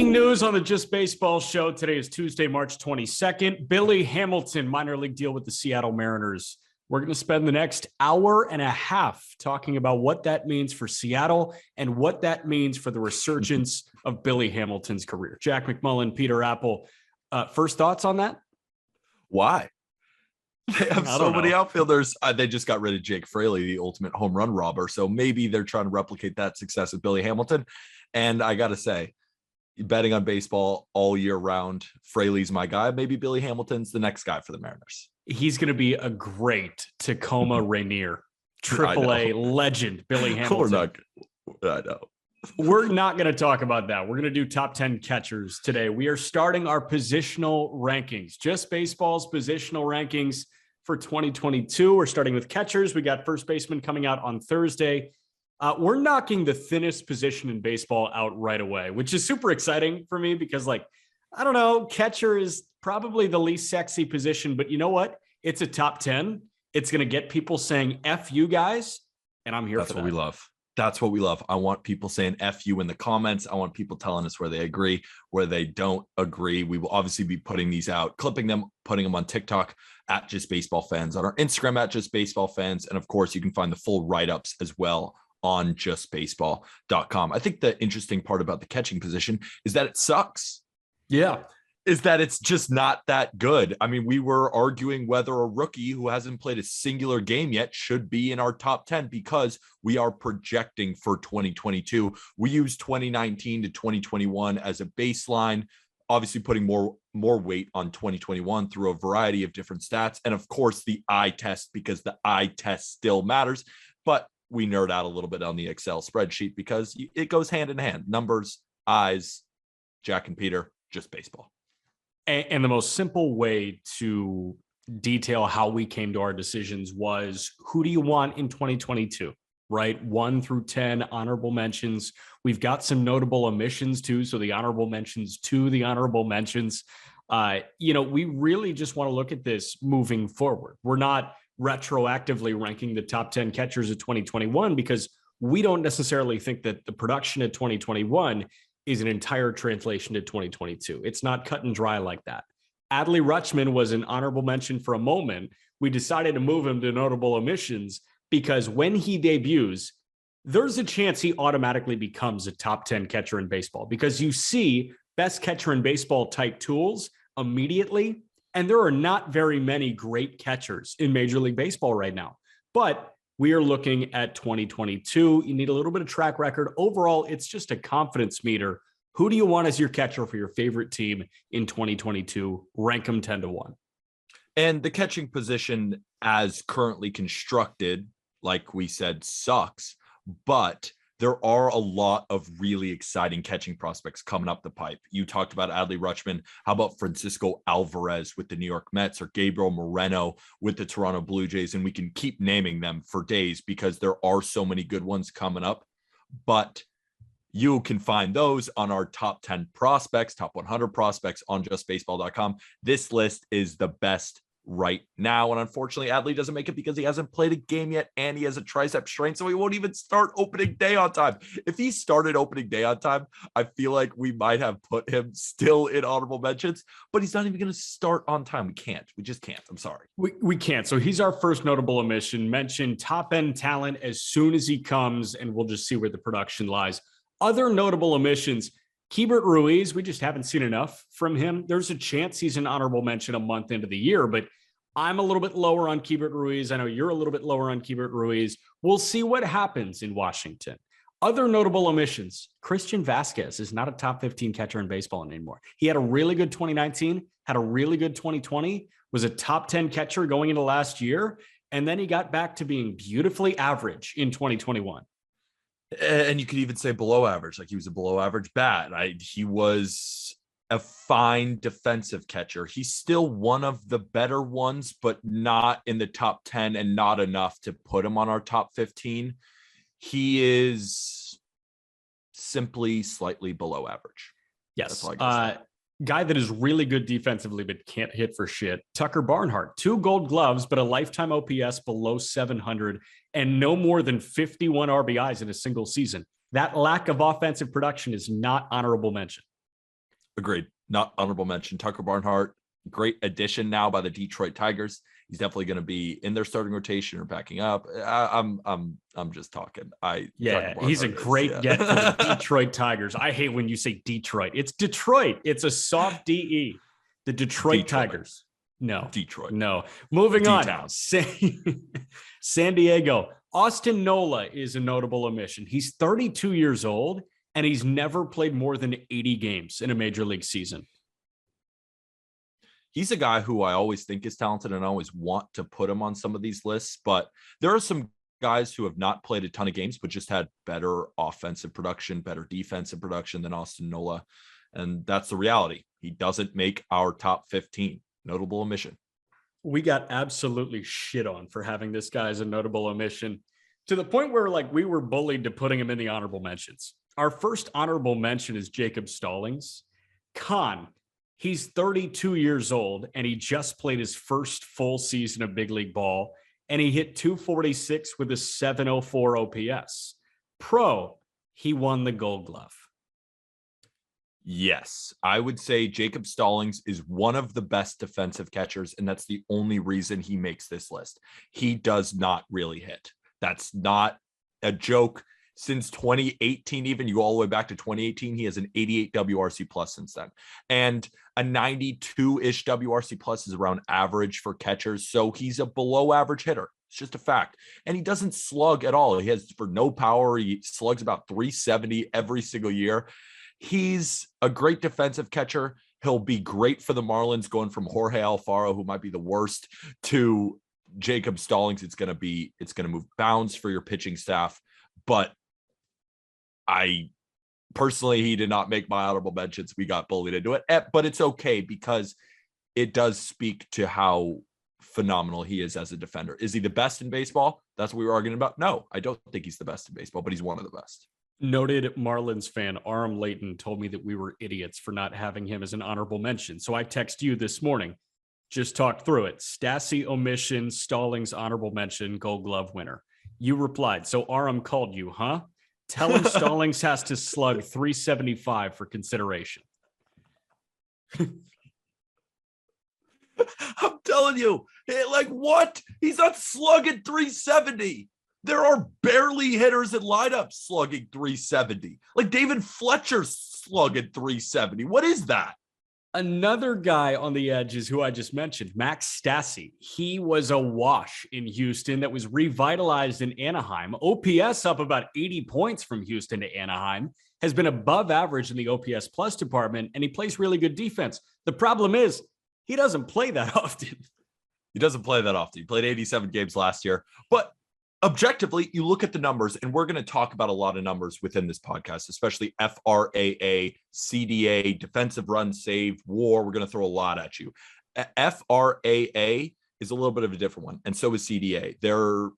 Breaking news on the Just Baseball show. Today is Tuesday, March 22nd. Billy Hamilton, minor league deal with the Seattle Mariners. We're going to spend the next hour and a half talking about what that means for Seattle and what that means for the resurgence of Billy Hamilton's career. Jack McMullen, Peter Apple. First thoughts on that? Why? They have so many outfielders. They just got rid of Jake Fraley, the ultimate home run robber. So maybe they're trying to replicate that success with Billy Hamilton. And I got to say, betting on baseball all year round, Fraley's my guy. Maybe Billy Hamilton's the next guy for the Mariners. He's going to be a great Tacoma Rainier, AAA legend, Billy Hamilton. I know. We're not going to talk about that. We're going to do top 10 catchers today. We are starting our positional rankings, Just Baseball's positional rankings for 2022. We're starting with catchers. We got first baseman coming out on Thursday. We're knocking the thinnest position in baseball out right away, which is super exciting for me because, I don't know, catcher is probably the least sexy position, but you know what? It's a top 10. It's going to get people saying F you guys, and I'm here for that. That's what we love. That's what we love. I want people saying F you in the comments. I want people telling us where they agree, where they don't agree. We will obviously be putting these out, clipping them, putting them on TikTok at Just Baseball Fans, on our Instagram at Just Baseball Fans. And of course, you can find the full write-ups as well on justbaseball.com. I think the interesting part about the catching position is that it sucks. Yeah. Is that it's just not that good. I mean, we were arguing whether a rookie who hasn't played a singular game yet should be in our top 10 because we are projecting for 2022. We use 2019 to 2021 as a baseline, obviously putting more weight on 2021 through a variety of different stats. And of course, the eye test, because the eye test still matters. But we nerd out a little bit on the Excel spreadsheet because it goes hand in hand. Numbers, eyes, Jack and Peter, Just Baseball. And the most simple way to detail how we came to our decisions was, who do you want in 2022, right? 1 through 10 honorable mentions. We've got some notable omissions too. So the honorable mentions to the honorable mentions. We really just want to look at this moving forward. We're not retroactively ranking the top 10 catchers of 2021 because we don't necessarily think that the production of 2021 is an entire translation to 2022. It's not cut and dry like that. Adley Rutschman was an honorable mention for a moment. We decided to move him to notable omissions because when he debuts, there's a chance he automatically becomes a top 10 catcher in baseball because you see best catcher in baseball type tools immediately. And there are not very many great catchers in Major League Baseball right now. But we are looking at 2022. You need a little bit of track record. Overall, it's just a confidence meter. Who do you want as your catcher for your favorite team in 2022? Rank them 10 to 1. And the catching position as currently constructed, like we said, sucks. But there are a lot of really exciting catching prospects coming up the pipe. You talked about Adley Rutschman. How about Francisco Alvarez with the New York Mets or Gabriel Moreno with the Toronto Blue Jays? And we can keep naming them for days because there are so many good ones coming up. But you can find those on our top 10 prospects, top 100 prospects on justbaseball.com. This list is the best right now. And unfortunately, Adley doesn't make it because he hasn't played a game yet and he has a tricep strain, so he won't even start opening day on time. If he started opening day on time, I feel like we might have put him still in honorable mentions, but he's not even going to start on time. We just can't. I'm sorry. We can't. So he's our first notable omission. Mention top end talent as soon as he comes, and we'll just see where the production lies. Other notable omissions, Keibert Ruiz, we just haven't seen enough from him. There's a chance he's an honorable mention a month into the year, but I'm a little bit lower on Keibert Ruiz. I know you're a little bit lower on Keibert Ruiz. We'll see what happens in Washington. Other notable omissions, Christian Vasquez is not a top 15 catcher in baseball anymore. He had a really good 2019, had a really good 2020, was a top 10 catcher going into last year, and then he got back to being beautifully average in 2021. And you could even say below average, like he was a below average bat. He was a fine defensive catcher. He's still one of the better ones, but not in the top 10 and not enough to put him on our top 15. He is simply slightly below average. Yes. Guy that is really good defensively, but can't hit for shit. Tucker Barnhart, 2 gold gloves, but a lifetime OPS below 700 and no more than 51 RBIs in a single season. That lack of offensive production is not honorable mention. Agreed. Not honorable mention. Tucker Barnhart, great addition now by the Detroit Tigers. He's definitely going to be in their starting rotation or backing up. I'm just talking. He's a great get for the Detroit Tigers. I hate when you say Detroit. It's Detroit. It's a soft DE. The Detroit Tigers. No. Detroit. No. Moving D-town. on. San Diego. Austin Nola is a notable omission. He's 32 years old, and he's never played more than 80 games in a major league season. He's a guy who I always think is talented and I always want to put him on some of these lists, but there are some guys who have not played a ton of games, but just had better offensive production, better defensive production than Austin Nola. And that's the reality. He doesn't make our top 15. Notable omission. We got absolutely shit on for having this guy as a notable omission, to the point where we were bullied to putting him in the honorable mentions. Our first honorable mention is Jacob Stallings. He's 32 years old, and he just played his first full season of big league ball, and he hit 246 with a 704 OPS. He won the Gold Glove. Yes, I would say Jacob Stallings is one of the best defensive catchers, and that's the only reason he makes this list. He does not really hit. That's not a joke. Since 2018, even you go all the way back to 2018, he has an 88 WRC plus since then. And a 92-ish WRC plus is around average for catchers. So he's a below average hitter. It's just a fact. And he doesn't slug at all. He has for no power. He slugs about 370 every single year. He's a great defensive catcher. He'll be great for the Marlins, going from Jorge Alfaro, who might be the worst, to Jacob Stallings. It's going to move bounds for your pitching staff. But he did not make my honorable mentions. We got bullied into it, but it's okay because it does speak to how phenomenal he is as a defender. Is he the best in baseball? That's what we were arguing about. No, I don't think he's the best in baseball, but he's one of the best. Noted Marlins fan Aram Layton told me that we were idiots for not having him as an honorable mention. So I text you this morning, just talk through it. Stassi omission, Stallings honorable mention, Gold Glove winner. You replied. So Aram called you, huh? Tell him Stallings has to slug 375 for consideration. I'm telling you, what? He's not slugging 370. There are barely hitters in lineups slugging 370. David Fletcher's slugging 370. What is that? Another guy on the edge is who I just mentioned, Max Stassi. He was a wash in Houston that was revitalized in Anaheim. OPS up about 80 points from Houston to Anaheim, has been above average in the OPS plus department, and he plays really good defense. The problem is he doesn't play that often. He doesn't play that often. He played 87 games last year, but objectively, you look at the numbers, and we're going to talk about a lot of numbers within this podcast, especially FRAA, CDA, defensive run saved, WAR. We're going to throw a lot at you. FRAA is a little bit of a different one, and so is CDA. They're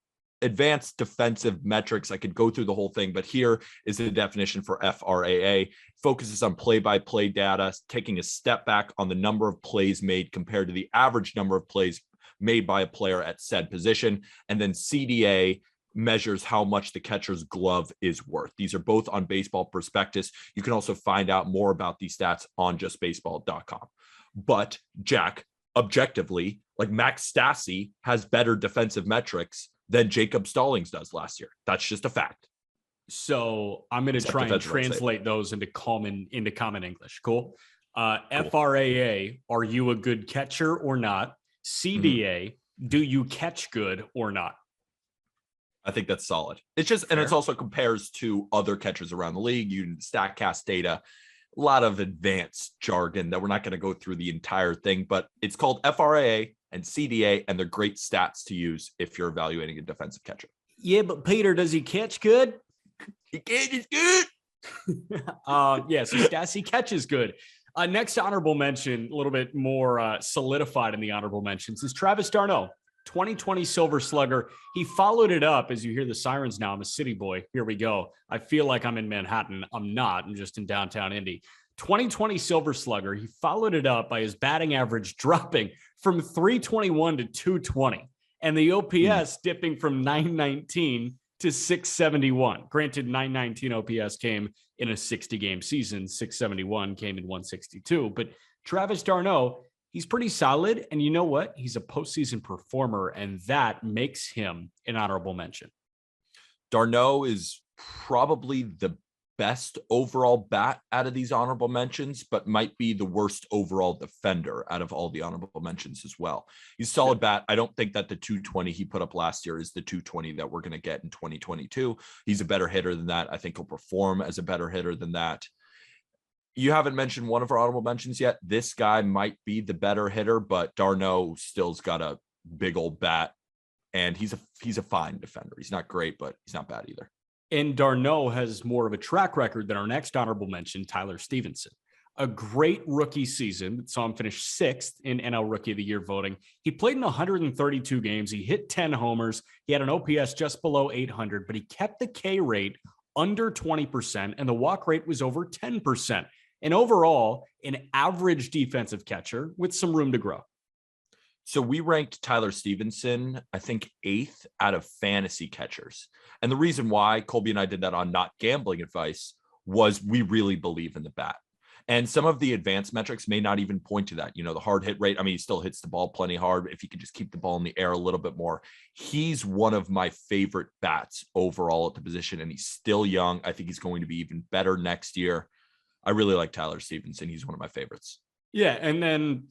advanced defensive metrics. I could go through the whole thing, but here is the definition for FRAA. Focuses on play-by-play data, taking a step back on the number of plays made compared to the average number of plays made by a player at said position. And then CDA measures how much the catcher's glove is worth. These are both on Baseball Prospectus. You can also find out more about these stats on justbaseball.com. But Jack, objectively, Max Stassi has better defensive metrics than Jacob Stallings does last year. That's just a fact. So I'm going to try and translate those into common English. Cool. FRAA, are you a good catcher or not? CDA, do you catch good or not? I think that's solid. It's just, and it's also compares to other catchers around the league. You StatCast data, a lot of advanced jargon that we're not going to go through the entire thing, but it's called FRAA and CDA, and they're great stats to use if you're evaluating a defensive catcher. Yeah, but Peter, does he catch good? He catches good. So Stassi catches good. Next honorable mention, a little bit more solidified in the honorable mentions, is Travis Darno, 2020 Silver Slugger. He followed it up, as you hear the sirens now. I'm a city boy. Here we go. I feel like I'm in Manhattan. I'm not. I'm just in downtown Indy. 2020 Silver Slugger. He followed it up by his batting average dropping from 321 to 220, and the OPS dipping from 919 to to 671. Granted, 919 OPS came in a 60-game season. 671 came in 162. But Travis Darno, he's pretty solid. And you know what? He's a postseason performer, and that makes him an honorable mention. Darno is probably the best overall bat out of these honorable mentions, but might be the worst overall defender out of all the honorable mentions as well. He's a solid bat. I don't think that the 220 he put up last year is the 220 that we're going to get in 2022. He's a better hitter than that. I think he'll perform as a better hitter than that. You haven't mentioned one of our honorable mentions yet. This guy might be the better hitter, but Darno still's got a big old bat, and he's a fine defender. He's not great, but he's not bad either. And Darno has more of a track record than our next honorable mention, Tyler Stevenson. A great rookie season that saw him finish 6th in NL Rookie of the Year voting. He played in 132 games. He hit 10 homers. He had an OPS just below 800, but he kept the K rate under 20%, and the walk rate was over 10%. And overall, an average defensive catcher with some room to grow. So we ranked Tyler Stevenson, I think, 8th out of fantasy catchers. And the reason why Colby and I did that on Not Gambling Advice was we really believe in the bat. And some of the advanced metrics may not even point to that. You know, the hard hit rate, I mean, he still hits the ball plenty hard. If he could just keep the ball in the air a little bit more, he's one of my favorite bats overall at the position. And he's still young. I think he's going to be even better next year. I really like Tyler Stevenson. He's one of my favorites. Yeah, and then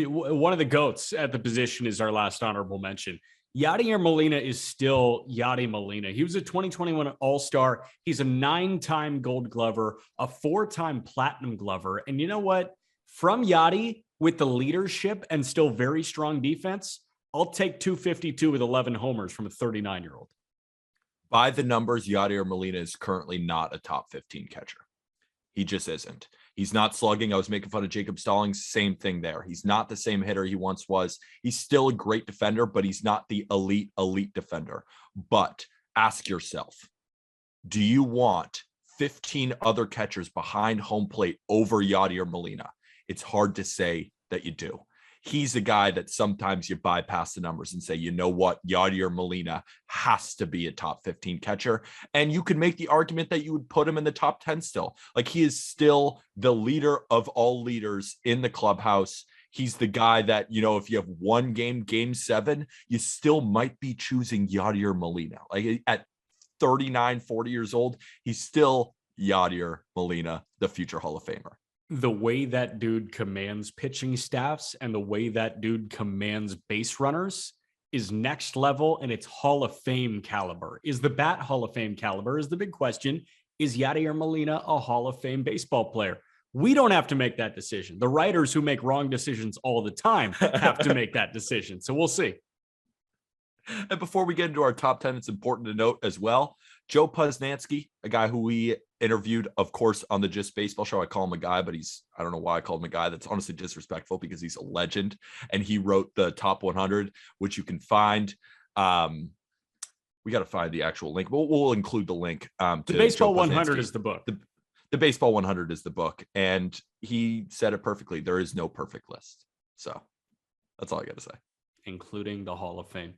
one of the GOATs at the position is our last honorable mention. Yadier Molina is still Yadi Molina. He was a 2021 All-Star. He's a 9-time Gold Glover, a 4-time Platinum Glover. And you know what? From Yadi, with the leadership and still very strong defense, I'll take 252 with 11 homers from a 39-year-old. By the numbers, Yadier Molina is currently not a top 15 catcher. He just isn't. He's not slugging. I was making fun of Jacob Stallings. Same thing there. He's not the same hitter he once was. He's still a great defender, but he's not the elite defender. But ask yourself, do you want 15 other catchers behind home plate over Yadier Molina? It's hard to say that you do. He's a guy that sometimes you bypass the numbers and say, you know what, Yadier Molina has to be a top 15 catcher. And you could make the argument that you would put him in the top 10 still. Like, he is still the leader of all leaders in the clubhouse. He's the guy that, you know, if you have one game 7, you still might be choosing Yadier Molina. Like, at 39, 40 years old, he's still Yadier Molina, the future Hall of Famer. The way that dude commands pitching staffs and the way that dude commands base runners is next level, and it's Hall of Fame caliber. Is the bat Hall of Fame caliber is the big question. Is Yadier Molina a Hall of Fame baseball player? We don't have to make that decision. The writers who make wrong decisions all the time have to make that decision. So we'll see. And before we get into our top 10, it's important to note as well, Joe Posnansky, a guy who we interviewed, of course, on the Just Baseball show. I call him a guy, but I don't know why I called him a guy. That's honestly disrespectful because he's a legend. And he wrote the top 100, which you can find. We got to find the actual link. We'll include the link. The Baseball 100 is the book. The Baseball 100 is the book. And he said it perfectly. There is no perfect list. So that's all I got to say. Including the Hall of Fame.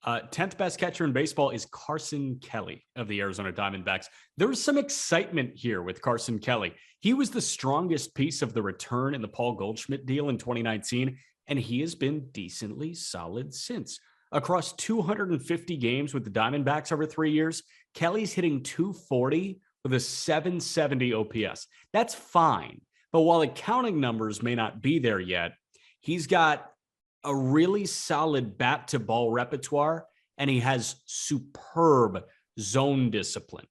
10th best catcher in baseball is Carson Kelly of the Arizona Diamondbacks. There was some excitement here with Carson Kelly. He was the strongest piece of the return in the Paul Goldschmidt deal in 2019, and he has been decently solid since. Across 250 games with the Diamondbacks over 3 years, Kelly's hitting 240 with a 770 OPS. That's fine, but while the counting numbers may not be there yet, he's got a really solid bat to ball repertoire, and he has superb zone discipline.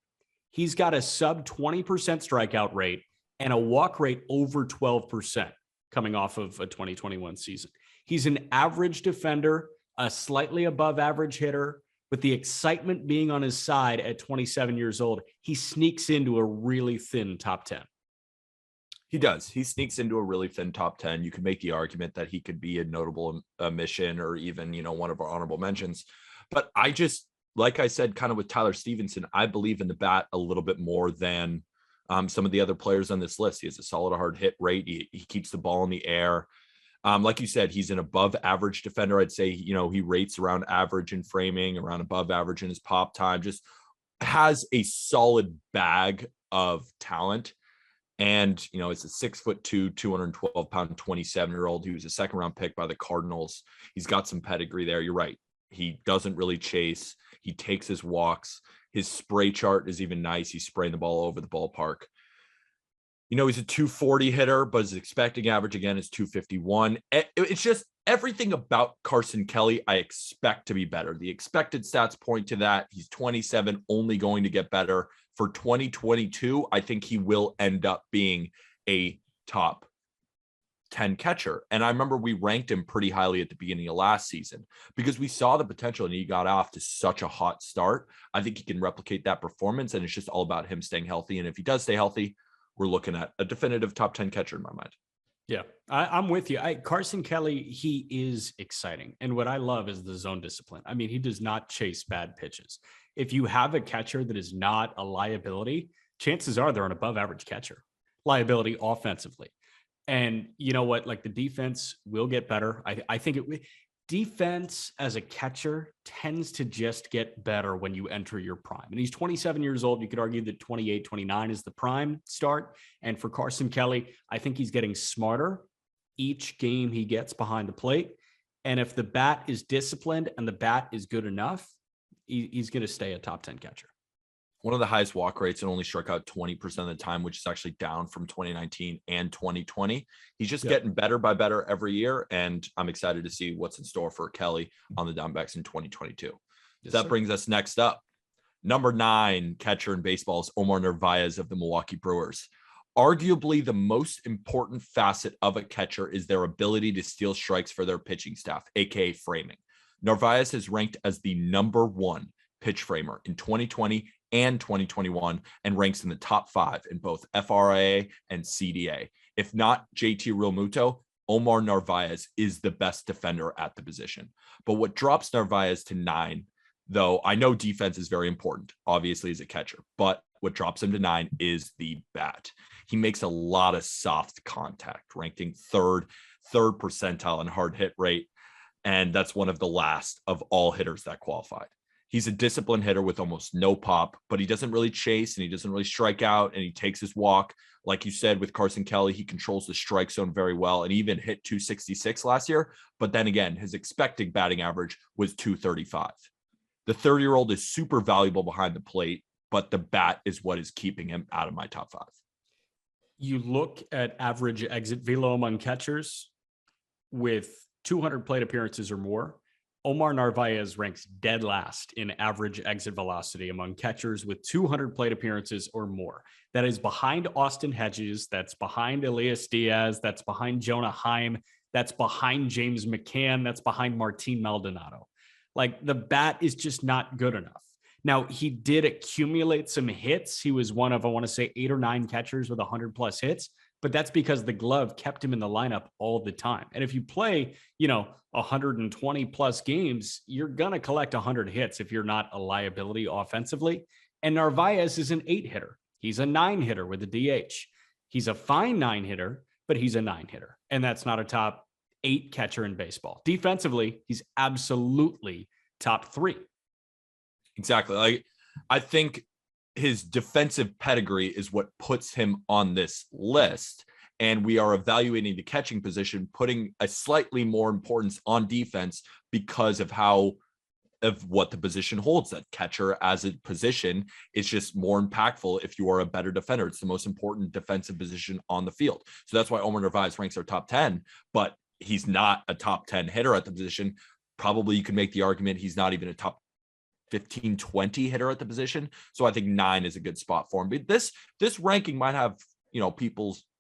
He's got a sub 20% strikeout rate and a walk rate over 12% coming off of a 2021 season. He's an average defender, a slightly above average hitter. With the excitement being on his side at 27 years old, he sneaks into a really thin top 10. He does. He sneaks into a really thin top 10. You could make the argument that he could be a notable omission or even, you know, one of our honorable mentions. But I just, like I said, kind of with Tyler Stevenson, I believe in the bat a little bit more than some of the other players on this list. He has a solid hard hit rate. He keeps the ball in the air. Like you said, he's an above average defender. I'd say, you know, he rates around average in framing, around above average in his pop time, just has a solid bag of talent. And, it's a 6'2", 212-pound, 27-year-old. He was a second-round pick by the Cardinals. He's got some pedigree there. You're right. He doesn't really chase. He takes his walks. His spray chart is even nice. He's spraying the ball over the ballpark. He's a 240 hitter, but his expecting average, again, is 251. It's just everything about Carson Kelly I expect to be better. The expected stats point to that. He's 27, only going to get better. For 2022, I think he will end up being a top 10 catcher. And I remember we ranked him pretty highly at the beginning of last season because we saw the potential and he got off to such a hot start. I think he can replicate that performance, and it's just all about him staying healthy. And if he does stay healthy, we're looking at a definitive top 10 catcher in my mind. Yeah, I'm with you. Carson Kelly, he is exciting. And what I love is the zone discipline. I mean, he does not chase bad pitches. If you have a catcher that is not a liability, chances are they're an above average catcher, liability offensively. And you know what? Like, the defense will get better. I think defense as a catcher tends to just get better when you enter your prime. And he's 27 years old. You could argue that 28, 29 is the prime start. And for Carson Kelly, I think he's getting smarter each game he gets behind the plate. And if the bat is disciplined and the bat is good enough, he's going to stay a top 10 catcher. One of the highest walk rates, and only struck out 20% of the time, which is actually down from 2019 and 2020. He's just getting better by better every year, and I'm excited to see what's in store for Kelly on the Diamondbacks in 2022. Yes, that sir. brings us next up. Number 9 catcher in baseball is Omar Narvaez of the Milwaukee Brewers. Arguably the most important facet of a catcher is their ability to steal strikes for their pitching staff, aka framing. Nervaez is ranked as the number 1 pitch framer in 2020 and 2021 and ranks in the top 5 in both FRA and CDA. If not JT Rio Muto, Omar Narvaez is the best defender at the position. But what drops Narvaez to 9, though I know defense is very important, obviously, as a catcher, but what drops him to 9 is the bat. He makes a lot of soft contact, ranking third percentile in hard hit rate. And that's one of the last of all hitters that qualified. He's a disciplined hitter with almost no pop, but he doesn't really chase and he doesn't really strike out, and he takes his walk. Like you said, with Carson Kelly, he controls the strike zone very well and even hit 266 last year. But then again, his expected batting average was 235. The 30-year-old is super valuable behind the plate, but the bat is what is keeping him out of my top 5. You look at average exit velo among catchers with 200 plate appearances or more. Omar Narvaez ranks dead last in average exit velocity among catchers with 200 plate appearances or more. That is behind Austin Hedges. That's behind Elias Diaz. That's behind Jonah Heim. That's behind James McCann. That's behind Martin Maldonado. Like, the bat is just not good enough. Now, he did accumulate some hits. He was one of, I want to say, 8 or 9 catchers with 100 plus hits, but that's because the glove kept him in the lineup all the time. And if you play, 120 plus games, you're going to collect 100 hits if you're not a liability offensively. And Narvaez is an 8 hitter. He's a 9 hitter with a DH. He's a fine 9 hitter, but he's a 9 hitter. And that's not a top 8 catcher in baseball. Defensively, he's absolutely top 3. Exactly. Like, I think his defensive pedigree is what puts him on this list. And we are evaluating the catching position, putting a slightly more importance on defense because of what the position holds. That catcher as a position is just more impactful if you are a better defender. It's the most important defensive position on the field. So that's why Omar Narvaez ranks our top 10, but he's not a top 10 hitter at the position. Probably you could make the argument he's not even a top 15, 20 hitter at the position. So I think 9 is a good spot for him. But this ranking might have,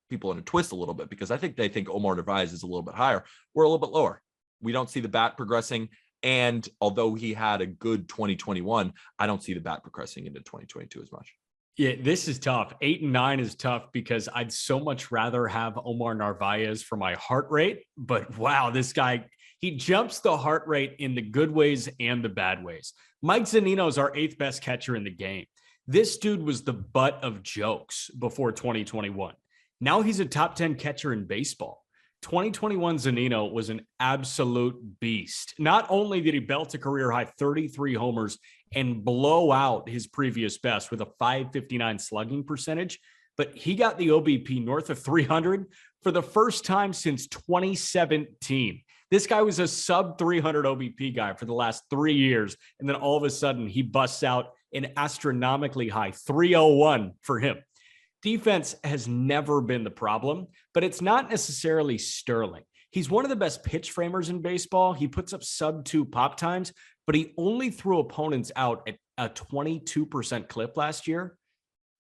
people in a twist a little bit, because I think they think Omar Narvaez is a little bit higher. We're a little bit lower. We don't see the bat progressing. And although he had a good 2021, I don't see the bat progressing into 2022 as much. Yeah, this is tough. 8 and 9 is tough because I'd so much rather have Omar Narvaez for my heart rate. But wow, this guy, he jumps the heart rate in the good ways and the bad ways. Mike Zanino is our 8th best catcher in the game. This dude was the butt of jokes before 2021. Now he's a top 10 catcher in baseball. 2021 Zanino was an absolute beast. Not only did he belt a career high 33 homers and blow out his previous best with a 559 slugging percentage, but he got the OBP north of 300 for the first time since 2017. This guy was a sub 300 OBP guy for the last 3 years. And then all of a sudden he busts out an astronomically high 301 for him. Defense has never been the problem, but it's not necessarily sterling. He's one of the best pitch framers in baseball. He puts up sub 2 pop times, but he only threw opponents out at a 22% clip last year.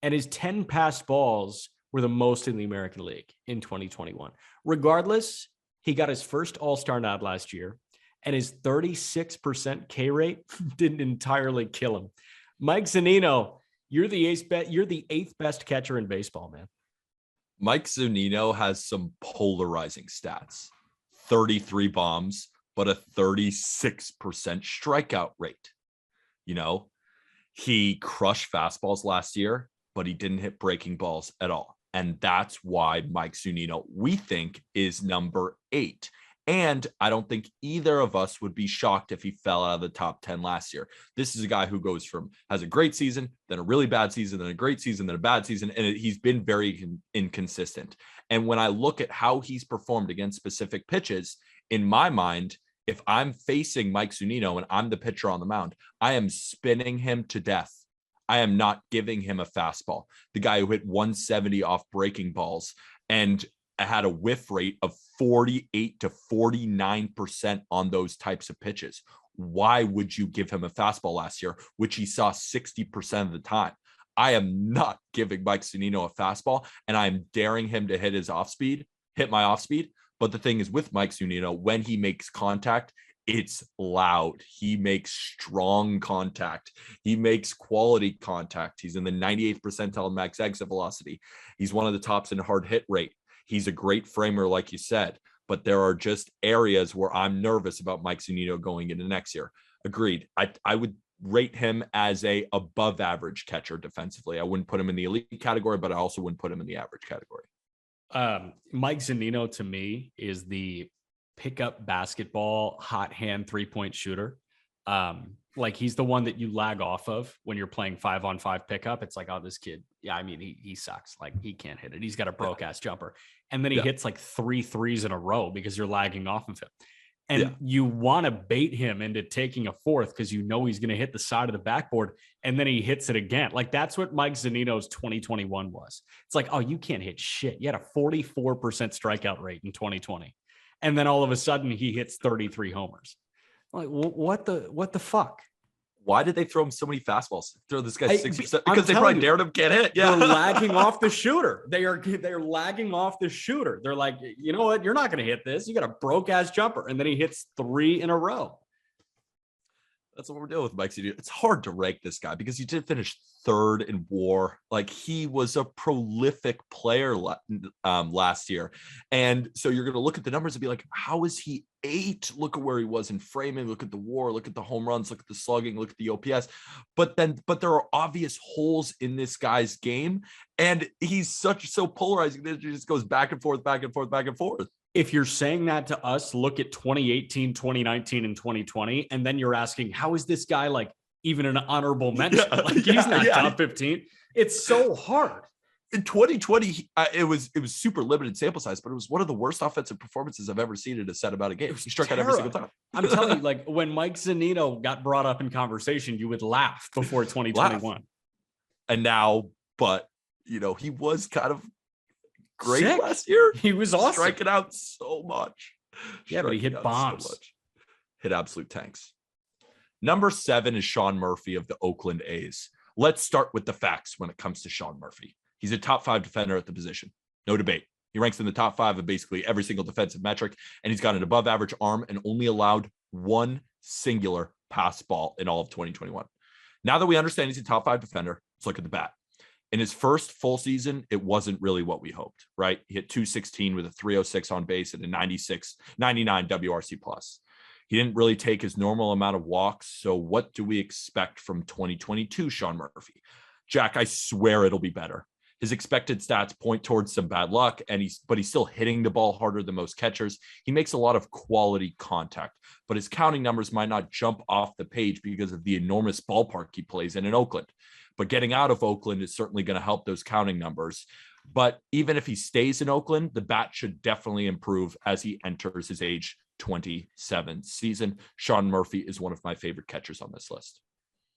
And his 10 passed balls were the most in the American League in 2021. Regardless, he got his first All-Star nod last year, and his 36% K rate didn't entirely kill him. Mike Zanino, you're the eighth best catcher in baseball, man. Mike Zanino has some polarizing stats. 33 bombs, but a 36% strikeout rate. You know, he crushed fastballs last year, but he didn't hit breaking balls at all. And that's why Mike Zunino, we think, is number 8. And I don't think either of us would be shocked if he fell out of the top 10 last year. This is a guy who has a great season, then a really bad season, then a great season, then a bad season. And he's been very inconsistent. And when I look at how he's performed against specific pitches, in my mind, if I'm facing Mike Zunino and I'm the pitcher on the mound, I am spinning him to death. I am not giving him a fastball. The guy who hit 170 off breaking balls and had a whiff rate of 48 to 49% on those types of pitches. Why would you give him a fastball last year, which he saw 60% of the time? I am not giving Mike Zunino a fastball, and I'm daring him to hit my off speed. But the thing is with Mike Zunino, when he makes contact, it's loud. He makes strong contact. He makes quality contact. He's in the 98th percentile max exit velocity. He's one of the tops in hard hit rate. He's a great framer, like you said, but there are just areas where I'm nervous about Mike Zunino going into next year. Agreed. I would rate him as a above average catcher defensively. I wouldn't put him in the elite category, but I also wouldn't put him in the average category. Mike Zanino to me is the pickup basketball hot hand 3-point shooter. Like he's the one that you lag off of when you're playing 5-on-5 pickup. It's like, oh, this kid, yeah, I mean, he sucks. Like he can't hit it. He's got a broke ass jumper. And then he hits like 3 threes in a row because you're lagging off of him. And you want to bait him into taking a fourth because you know he's going to hit the side of the backboard, and then he hits it again. Like that's what Mike Zanino's 2021 was. It's like, oh, you can't hit shit. You had a 44% strikeout rate in 2020. And then all of a sudden he hits 33 homers. Like, what the fuck? Why did they throw him so many fastballs? Throw this guy 6%? Because they probably dared him can't hit. Yeah, they're lagging off the shooter. They're lagging off the shooter. They're like, you know what? You're not going to hit this. You got a broke ass jumper, and then he hits 3 in a row. That's what we're doing with Mike Zunino. It's hard to rank this guy because he did finish 3rd in WAR. Like he was a prolific player last year, and so you're going to look at the numbers and be like, how is he 8? Look at where he was in framing. Look at the WAR. Look at the home runs. Look at the slugging. Look at the OPS. But there are obvious holes in this guy's game, and he's so polarizing that it just goes back and forth, back and forth, back and forth. If you're saying that to us, look at 2018, 2019, and 2020, and then you're asking, how is this guy like even an honorable mention? He's not top 15. It's so hard. In 2020, it was super limited sample size, but it was one of the worst offensive performances I've ever seen in a set about a game. He struck out every single time. I'm telling you, like when Mike Zanino got brought up in conversation, you would laugh before 2021. And now, but he was kind of great last year. He was awesome. Striking out so much. Yeah, but he hit bombs. So hit absolute tanks. Number 7 is Sean Murphy of the Oakland A's. Let's start with the facts when it comes to Sean Murphy. He's a top 5 defender at the position. No debate. He ranks in the top 5 of basically every single defensive metric, and he's got an above average arm and only allowed 1 singular pass ball in all of 2021. Now that we understand he's a top 5 defender, let's look at the bat. In his first full season, it wasn't really what we hoped, right? He hit 216 with a 306 on base and a 99 WRC plus. He didn't really take his normal amount of walks. So what do we expect from 2022 Sean Murphy? Jack, I swear it'll be better. His expected stats point towards some bad luck, but he's still hitting the ball harder than most catchers. He makes a lot of quality contact, but his counting numbers might not jump off the page because of the enormous ballpark he plays in Oakland. But getting out of Oakland is certainly going to help those counting numbers. But even if he stays in Oakland, the bat should definitely improve as he enters his age 27 season. Sean Murphy is one of my favorite catchers on this list.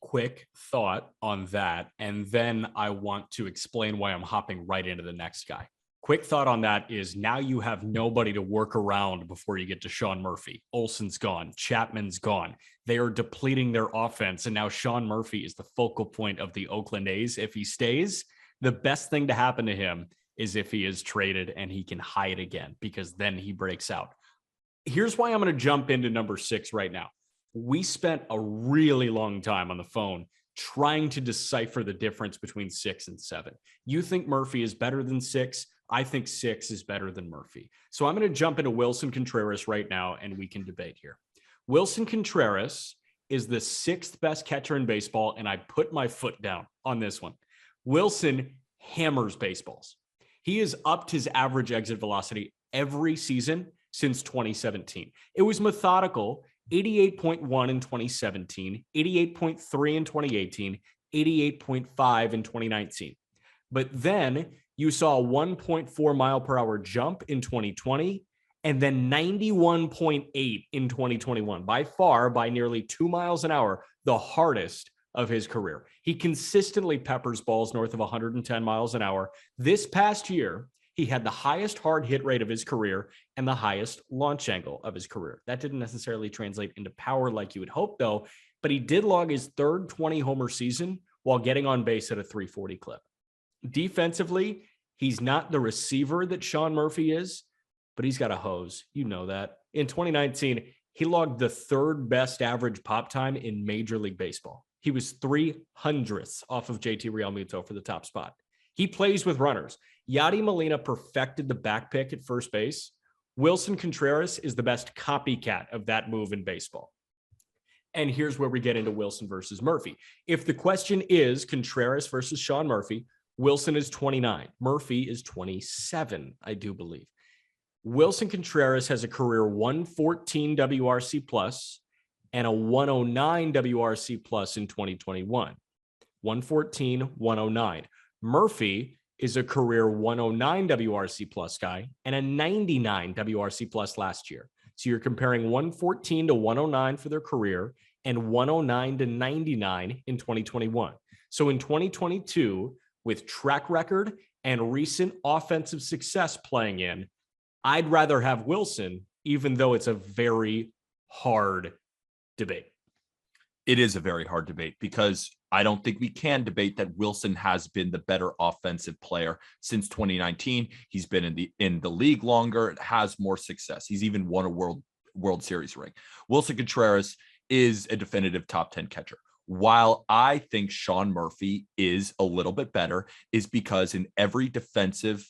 Quick thought on that, and then I want to explain why I'm hopping right into the next guy. Quick thought on that is now you have nobody to work around before you get to Sean Murphy. Olsen's gone. Chapman's gone. They are depleting their offense, and now Sean Murphy is the focal point of the Oakland A's. If he stays, the best thing to happen to him is if he is traded and he can hide again, because then he breaks out. Here's why I'm going to jump into number 6 right now. We spent a really long time on the phone trying to decipher the difference between 6 and 7. You think Murphy is better than 6. I think 6 is better than Murphy. So I'm going to jump into Wilson Contreras right now, and we can debate here. Wilson Contreras is the 6th best catcher in baseball, and I put my foot down on this one. Wilson hammers baseballs. He has upped his average exit velocity every season since 2017. It was methodical. 88.1 in 2017, 88.3 in 2018, 88.5 in 2019. But then you saw a 1.4 mile per hour jump in 2020, and then 91.8 in 2021. By nearly 2 miles an hour, the hardest of his career. He consistently peppers balls north of 110 miles an hour. This past year, he had the highest hard hit rate of his career and the highest launch angle of his career. That didn't necessarily translate into power like you would hope, though, but he did log his third 20-homer season while getting on base at a 340 clip. Defensively, he's not the receiver that Sean Murphy is, but he's got a hose. You know that. In 2019, he logged the 3rd best average pop time in Major League Baseball. He was 300th off of JT Rio Muto for the top spot. He plays with runners. Yadi Molina perfected the back pick at first base. Wilson Contreras is the best copycat of that move in baseball. And here's where we get into Wilson versus Murphy. If the question is Contreras versus Sean Murphy, Wilson is 29. Murphy is 27, I do believe. Wilson Contreras has a career 114 WRC plus and a 109 WRC plus in 2021. 114, 109. Murphy is a career 109 WRC plus guy and a 99 WRC plus last year. So you're comparing 114 to 109 for their career and 109 to 99 in 2021. So in 2022, with track record and recent offensive success playing in, I'd rather have Wilson, even though it's a very hard debate. It is a very hard debate because I don't think we can debate that Wilson has been the better offensive player since 2019. He's been in the league longer, has more success. He's even won a World Series ring. Wilson Contreras is a definitive top 10 catcher. While I think Sean Murphy is a little bit better, is because in every defensive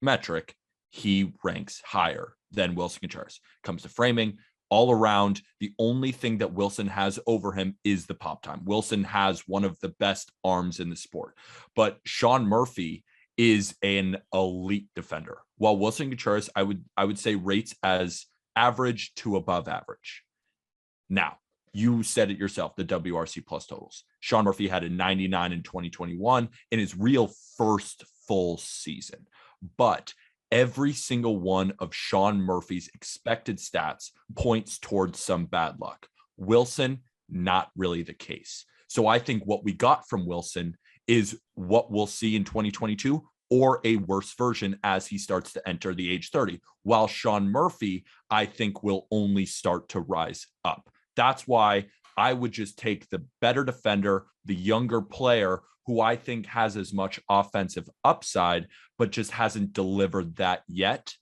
metric, he ranks higher than Wilson Contreras. Comes to framing, all around, the only thing that Wilson has over him is the pop time. Wilson has one of the best arms in the sport, but Sean Murphy is an elite defender, while Wilson Contreras, I would say, rates as average to above average. Now, you said it yourself, the WRC plus totals. Sean Murphy had a 99 in 2021 in his real first full season, but every single one of Sean Murphy's expected stats points towards some bad luck. Wilson, not really the case. So I think what we got from Wilson is what we'll see in 2022, or a worse version as he starts to enter the age 30. While Sean Murphy, I think, will only start to rise up. That's why I would just take the better defender, the younger player, who I think has as much offensive upside, but just hasn't delivered that yet.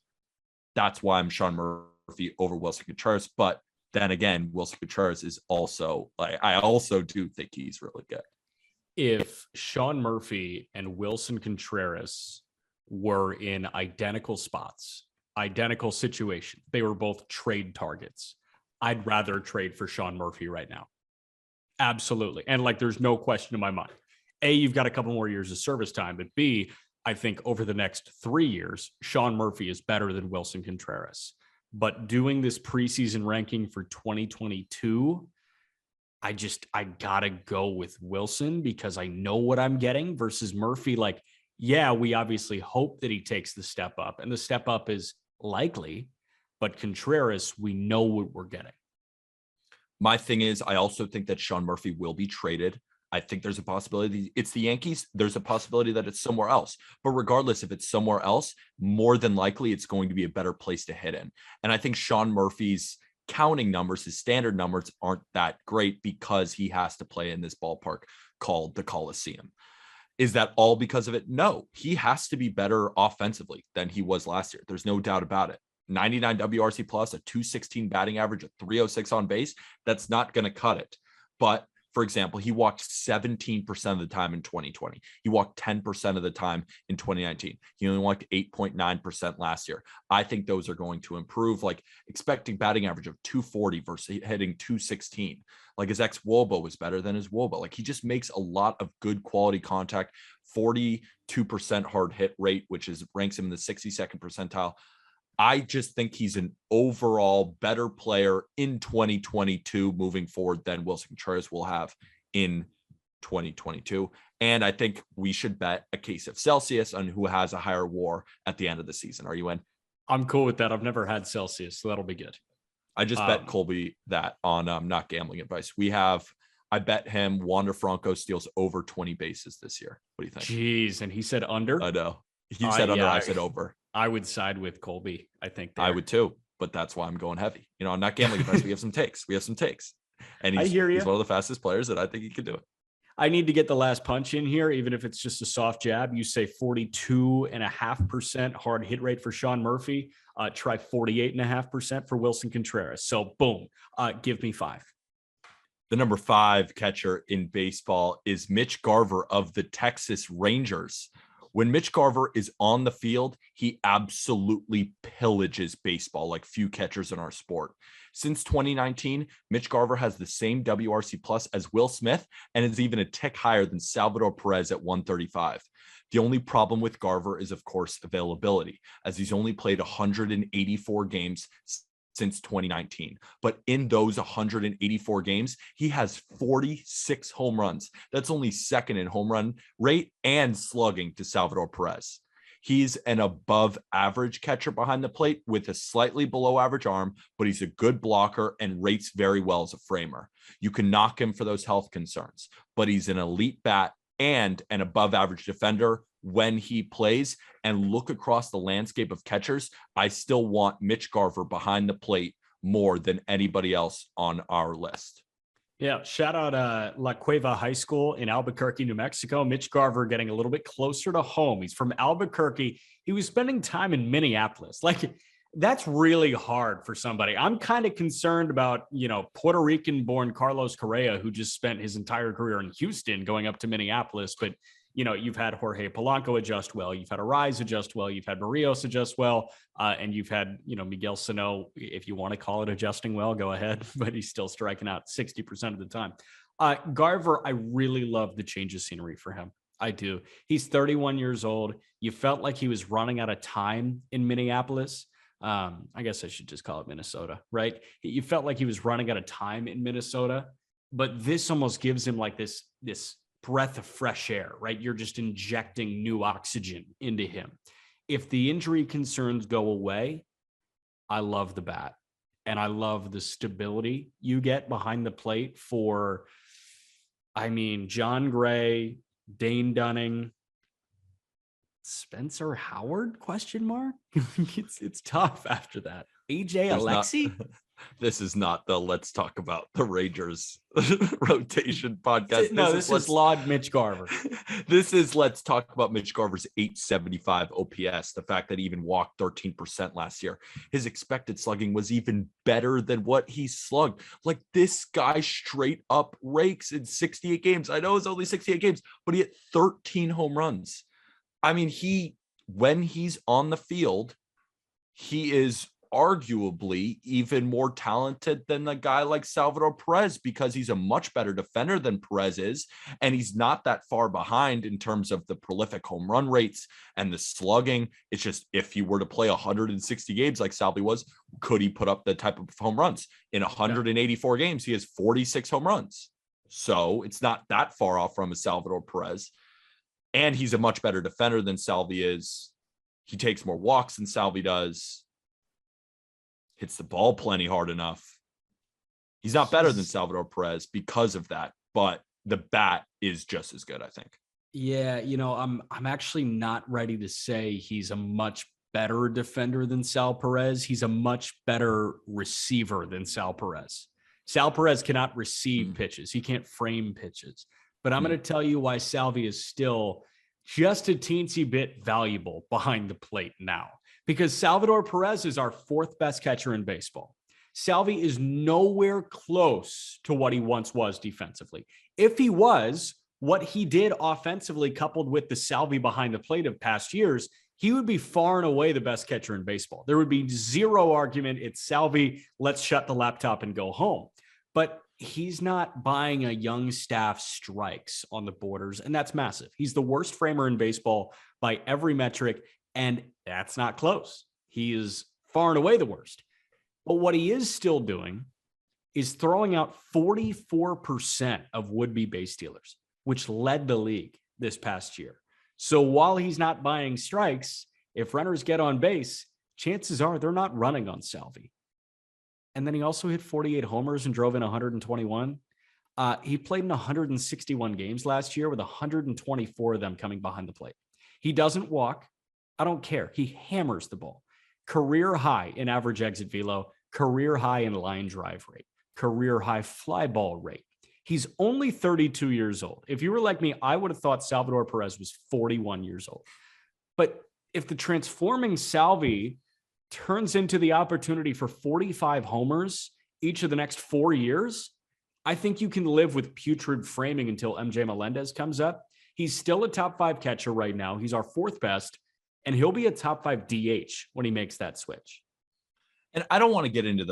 That's why I'm Sean Murphy over Wilson Contreras. But then again, Wilson Contreras is also, I also do think he's really good. If Sean Murphy and Wilson Contreras were in identical spots, identical situation, they were both trade targets, I'd rather trade for Sean Murphy right now. Absolutely. And there's no question in my mind. A, you've got a couple more years of service time, but B, I think over the next 3 years, Sean Murphy is better than Wilson Contreras. But doing this preseason ranking for 2022, I gotta go with Wilson because I know what I'm getting versus Murphy. Like, yeah, we obviously hope that he takes the step up, and the step up is likely, but Contreras, we know what we're getting. My thing is, I also think that Sean Murphy will be traded. I think there's a possibility it's the Yankees. There's a possibility that it's somewhere else. But regardless, if it's somewhere else, more than likely it's going to be a better place to hit in. And I think Sean Murphy's counting numbers, his standard numbers aren't that great because he has to play in this ballpark called the Coliseum. Is that all because of it? No, he has to be better offensively than he was last year. There's no doubt about it. 99 WRC plus, a 216 batting average, a 306 on base. That's not going to cut it. But for example, he walked 17% of the time in 2020. He walked 10% of the time in 2019. He only walked 8.9% last year. I think those are going to improve, like expecting batting average of 240 versus hitting 216. Like his ex-Woba was better than his Woba. Like he just makes a lot of good quality contact, 42% hard hit rate, which is ranks him in the 62nd percentile. I just think he's an overall better player in 2022 moving forward than Wilson Contreras will have in 2022. And I think we should bet a case of Celsius on who has a higher WAR at the end of the season. Are you in? I'm cool with that. I've never had Celsius, so that'll be good. I just bet Colby that on Not Gambling Advice. I bet him Wander Franco steals over 20 bases this year. What do you think? Jeez, and he said under? I know. He said under, I said over. I would side with Colby, I think. I would too, but that's why I'm going heavy. You know, I'm Not Gambling Advice. We have some takes. And he's one of the fastest players that I think he could do it. I need to get the last punch in here, even if it's just a soft jab. You say 42.5% hard hit rate for Sean Murphy. Try 48.5% for Wilson Contreras. So boom, give me 5. The number 5 catcher in baseball is Mitch Garver of the Texas Rangers. When Mitch Garver is on the field, he absolutely pillages baseball like few catchers in our sport. Since 2019, Mitch Garver has the same WRC plus as Will Smith and is even a tick higher than Salvador Perez at 135. The only problem with Garver is, of course, availability, as he's only played 184 games since 2019. But in those 184 games, he has 46 home runs. That's only second in home run rate and slugging to Salvador Perez. He's an above average catcher behind the plate with a slightly below average arm, but he's a good blocker and rates very well as a framer. You can knock him for those health concerns, but he's an elite bat and an above average defender when he plays. And look across the landscape of catchers, I still want Mitch Garver behind the plate more than anybody else on our list. Yeah, shout out La Cueva High School in Albuquerque, New Mexico. Mitch Garver getting a little bit closer to home. He's from Albuquerque. He was spending time in Minneapolis. Like, that's really hard for somebody. I'm kind of concerned about, Puerto Rican-born Carlos Correa, who just spent his entire career in Houston going up to Minneapolis. But, you've had Jorge Polanco adjust well. You've had Arise adjust well. You've had Barrios adjust well. And you've had, Miguel Sano, if you want to call it adjusting well, go ahead. But he's still striking out 60% of the time. Garver, I really love the change of scenery for him. I do. He's 31 years old. You felt like he was running out of time in Minneapolis. I guess I should just call it Minnesota, right? You felt like he was running out of time in Minnesota, but this almost gives him like this breath of fresh air, right? You're just injecting new oxygen into him. If the injury concerns go away, I love the bat and I love the stability you get behind the plate for, John Gray, Dane Dunning, Spencer Howard ? It's tough after that. AJ Alexi. This is not the Let's Talk About the Rangers rotation podcast. No, this is Laud Mitch Garver. This is Let's Talk About Mitch Garver's 875 OPS. The fact that he even walked 13% last year. His expected slugging was even better than what he slugged. Like, this guy straight up rakes in 68 games. I know it's only 68 games, but he hit 13 home runs. When he's on the field, he is arguably even more talented than a guy like Salvador Perez because he's a much better defender than Perez is. And he's not that far behind in terms of the prolific home run rates and the slugging. It's just, if he were to play 160 games like Salvi was, could he put up the type of home runs? In 184 games, he has 46 home runs. So it's not that far off from a Salvador Perez. And he's a much better defender than Salvi is. He takes more walks than Salvi does. Hits the ball plenty hard enough. He's not better than Salvador Perez because of that, but the bat is just as good, I think. Yeah, I'm actually not ready to say he's a much better defender than Sal Perez. He's a much better receiver than Sal Perez. Sal Perez cannot receive pitches. He can't frame pitches. But I'm going to tell you why Salvi is still just a teensy bit valuable behind the plate now. Because Salvador Perez is our fourth best catcher in baseball. Salvi is nowhere close to what he once was defensively. If he was, what he did offensively, coupled with the Salvi behind the plate of past years, he would be far and away the best catcher in baseball. There would be zero argument. It's Salvi. Let's shut the laptop and go home. But he's not buying a young staff strikes on the borders, and that's massive. He's the worst framer in baseball by every metric, and that's not close. He is far and away the worst. But what he is still doing is throwing out 44% of would-be base stealers, which led the league this past year. So while he's not buying strikes, if runners get on base, chances are they're not running on Salvi. And then he also hit 48 homers and drove in 121. He played in 161 games last year with 124 of them coming behind the plate. He doesn't walk. I don't care. He hammers the ball. Career high in average exit velo, career high in line drive rate, career high fly ball rate. He's only 32 years old. If you were like me, I would have thought Salvador Perez was 41 years old. But if the transforming Salvi turns into the opportunity for 45 homers each of the next 4 years, I think you can live with putrid framing until MJ Melendez comes up. He's still a top 5 catcher right now. He's our fourth best, and he'll be a top 5 DH when he makes that switch. And I don't want to get into